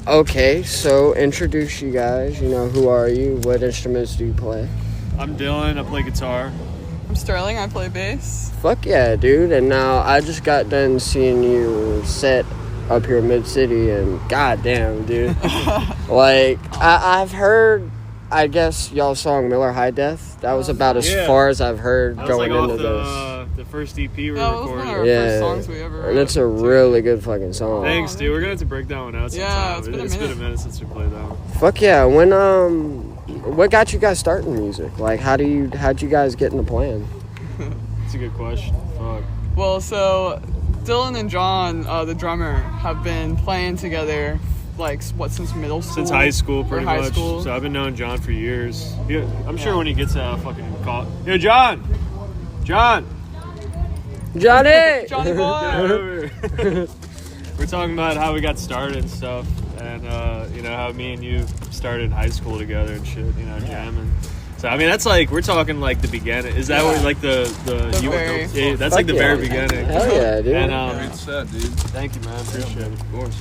Okay, so introduce you guys. You know, who are you? What instruments do you play? I'm Dylan. I play guitar. I'm Sterling. I play bass. Fuck yeah, dude. And now I just got done seeing you set up here in Mid-City, and goddamn, dude. Like, I've heard, I guess, y'all's song Miller High Death. That was about as far as I've heard that going was like into off the first EP we That was one recorded. of our first songs we ever wrote. And it's a really good fucking song. Thanks, dude. We're gonna have to break that one out sometime. Yeah, It's been a minute since we played that one. Fuck yeah. When what got you guys starting music? Like, how'd you guys get in the plan? That's a good question. Fuck. Well, so Dylan and John, the drummer, have been playing together since middle school? Since high school, pretty high much. School. So I've been knowing John for years. I'm sure when he gets a fucking call, yo, John, Johnny! Johnny boy! We're talking about how we got started and stuff, and how me and you started in high school together and shit. Jamming. So I mean, that's like we're talking like the beginning. Is that what like the that's like the very beginning. Hell yeah, dude. And Great set, dude. thank you, man. Appreciate it. Of course.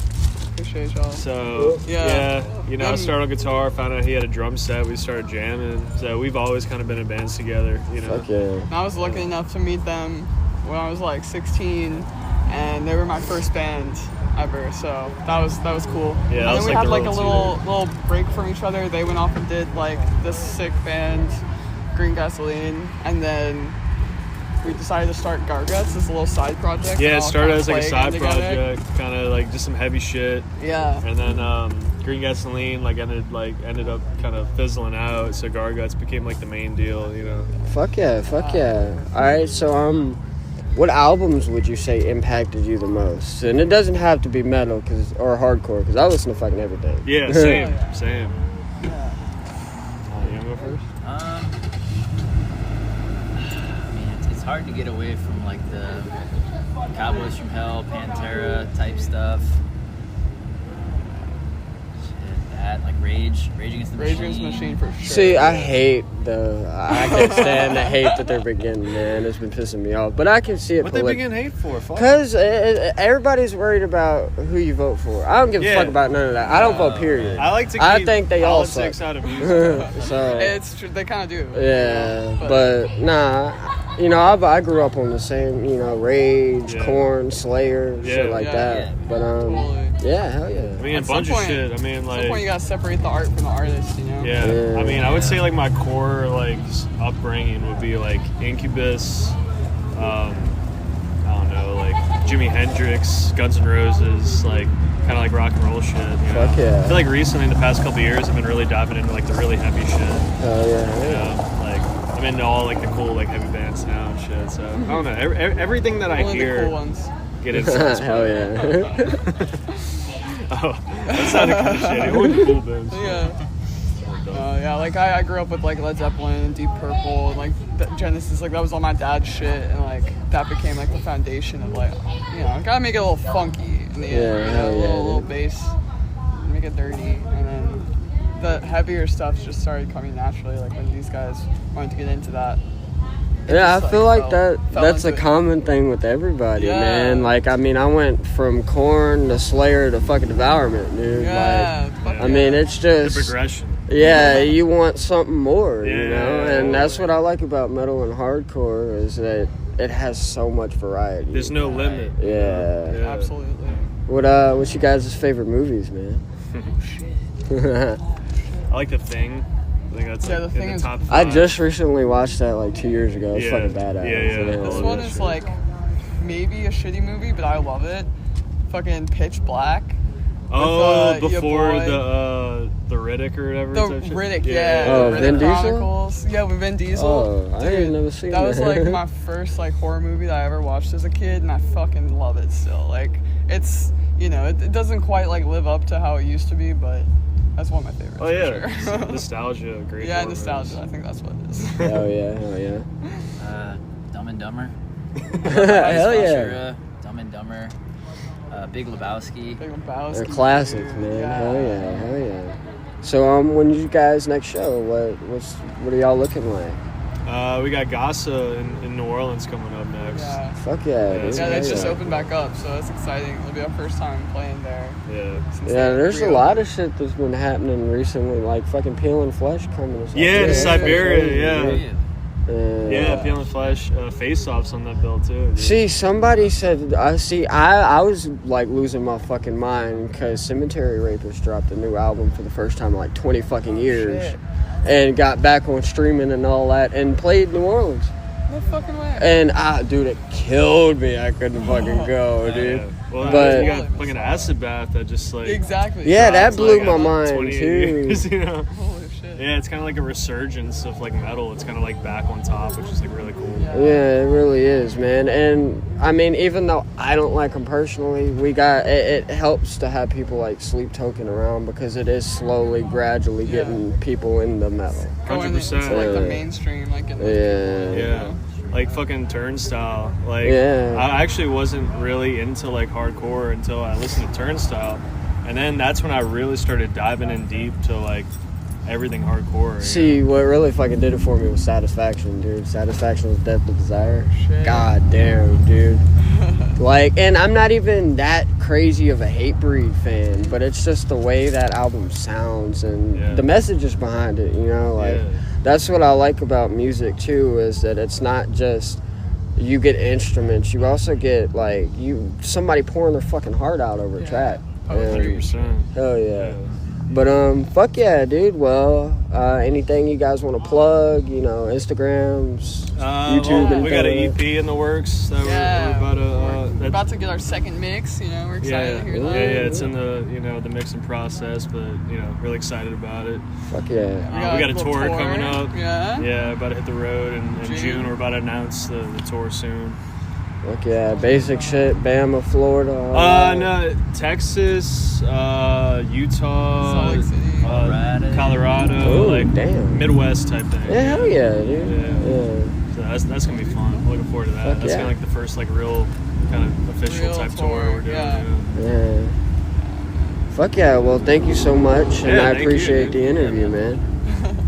Appreciate y'all. So I started on guitar. Found out he had a drum set. We started jamming. So we've always kind of been in bands together. Fuck yeah. And I was lucky enough to meet them when I was like 16, and they were my first band ever. So that was cool. Yeah, and then we had like a little little break from each other. They went off and did like this sick band, Green Gasoline, and then we decided to start Garguts, this little side project. Yeah, it started as like a side project, kind of like just some heavy shit. Yeah. And then Green Gasoline ended up kind of fizzling out, so Garguts became like the main deal, Fuck yeah. All right, so what albums would you say impacted you the most? And it doesn't have to be metal or hardcore, because I listen to fucking everything. Yeah, same. Yeah. You wanna go first? It's hard to get away from like the Cowboys from Hell, Pantera type stuff. Shit, that like Rage Against the Machine. Rage Against the Machine for sure. See, I can't stand the hate that they're beginning, man. It's been pissing me off. But I can see it. What they begin hate for? Because everybody's worried about who you vote for. I don't give a fuck about none of that. I don't vote, period. I like to keep I think they all politics suck. out of music. So, It's true. They kind of do. yeah, but nah. I grew up on the same, Rage, Korn, Slayer, shit like that. Yeah. But, yeah, hell yeah. I mean, At a bunch some of point- shit. I mean, At like... some point, you gotta separate the art from the artist, Yeah. I mean, I would say like my core like upbringing would be like Incubus, I don't know, like Jimi Hendrix, Guns N' Roses, like kind of like rock and roll shit. Fuck yeah. I feel like recently in the past couple of years I've been really diving into like the really heavy shit. Hell yeah. Like I'm into all like the cool like heavy bands now and shit. So I don't know, everything that I Only hear the cool ones. get influenced. Hell yeah. Oh, that sounded kind of shitty. Only the cool bands. Yeah. Like I grew up with like Led Zeppelin and Deep Purple and like Genesis, like that was all my dad's shit, and like that became like the foundation of like, gotta make it a little funky in the end, hell yeah, a little bass, make it dirty, and then the heavier stuff just started coming naturally, like when these guys wanted to get into that. Yeah, I just, feel like fell that's a into it. common thing with everybody, Yeah. man. Like, I mean, I went from Korn to Slayer to fucking Devourment, dude. Yeah, I mean, it's just... The progression. Yeah, you want something more, Yeah. And that's what I like about metal and hardcore is that it has so much variety. There's no limit. Yeah. Absolutely. What's you guys' favorite movies, man? I like The Thing. I think that's Yeah, like The Thing in the is- top 5. I just recently watched that like 2 years ago. It's Yeah. fucking badass. Yeah. This Oh, one yeah, is shit. like maybe a shitty movie, but I love it. Fucking Pitch Black. With, your before boy. the Riddick or whatever. The type shit? Riddick, yeah. Oh, the Vin Riddick Diesel? Chronicles. Yeah, with Vin Diesel. Oh, I ain't never seen that. was that. like my first like horror movie that I ever watched as a kid, and I fucking love it still. Like it's it doesn't quite like live up to how it used to be, but that's one of my favorites. Oh yeah, for sure. Nostalgia, great. Yeah, horror nostalgia. movies. I think that's what it is. Hell yeah. Dumb and Dumber. Hell yeah. Dumb and Dumber. Big Lebowski. Big Lebowski. They're classics, man. Yeah. Hell yeah. So when you guys next show, what are y'all looking like? We got Gasa in New Orleans coming up next. Yeah. Fuck yeah, dude. Yeah, they just Yeah. opened back up, so that's exciting. It'll be our first time playing there. Yeah. since Yeah, they there's a reopened. lot of shit that's been happening recently, like fucking Peeling Flesh coming. to Yeah, to that's Siberia, crazy, yeah. dude. Yeah, Peeling Flesh, face-offs on that bill too. Dude. See, somebody said, I was like losing my fucking mind because Cemetery Rapist dropped a new album for the first time in like 20 fucking years Shit. and got back on streaming and all that and played New Orleans. No fucking way. And dude, it killed me. I couldn't fucking go, dude. Yeah. Well, But- you got fucking Acid Bath that just like Exactly. Yeah, that dropped, blew like, my after mind 28 too. years, you know? Holy shit. Yeah, it's kind of like a resurgence of like metal. It's kind of like back on top, which is like really cool. Yeah. Yeah, it really is, man. And I mean, even though I don't like them personally, it helps to have people like Sleep Token around because it is slowly, gradually Yeah. getting people into metal. Going into 100%. like the Yeah. mainstream, like getting those Yeah. people, you Yeah. know? Like fucking Turnstile. Like Yeah. I actually wasn't really into like hardcore until I listened to Turnstile. And then that's when I really started diving in deep to like everything hardcore. you See, what really fucking did it for me was Satisfaction, dude. Satisfaction was Death of Desire. Shit. God damn, dude. Like, and I'm not even that crazy of a Hatebreed fan, but it's just the way that album sounds and Yeah. the messages behind it, you know? Like, Yeah. that's what I like about music, too, is that it's not just you get instruments, you also get, like, somebody pouring their fucking heart out over a Yeah. track. Poetry. 100%. Hell yeah. But fuck yeah, dude. Well, anything you guys want to plug? You know, Instagrams, YouTube. Well, we got an anything like EP in the works that Yeah. we're about to. We're about to get our second mix, you know, we're excited to hear yeah, that. it's in the the mixing process, but really excited about it. that? Fuck yeah. We got a little tour coming up. Yeah. Yeah, about to hit the road in June. June. We're about to announce the tour soon. Fuck yeah. Basic shit. Bama, Florida. all that. No, Texas, Utah, Salt Lake City. Colorado, Oh, like damn. Midwest type thing. Yeah, hell yeah, dude. Yeah. Yeah. So that's gonna be fun. I'm looking forward to that. Fuck That's yeah. kind of like the first like real kind of official Real type tour, tour we're doing. yeah. Yeah. Fuck yeah. Well, thank you so much, and Yeah, I thank you, appreciate dude. the interview, man.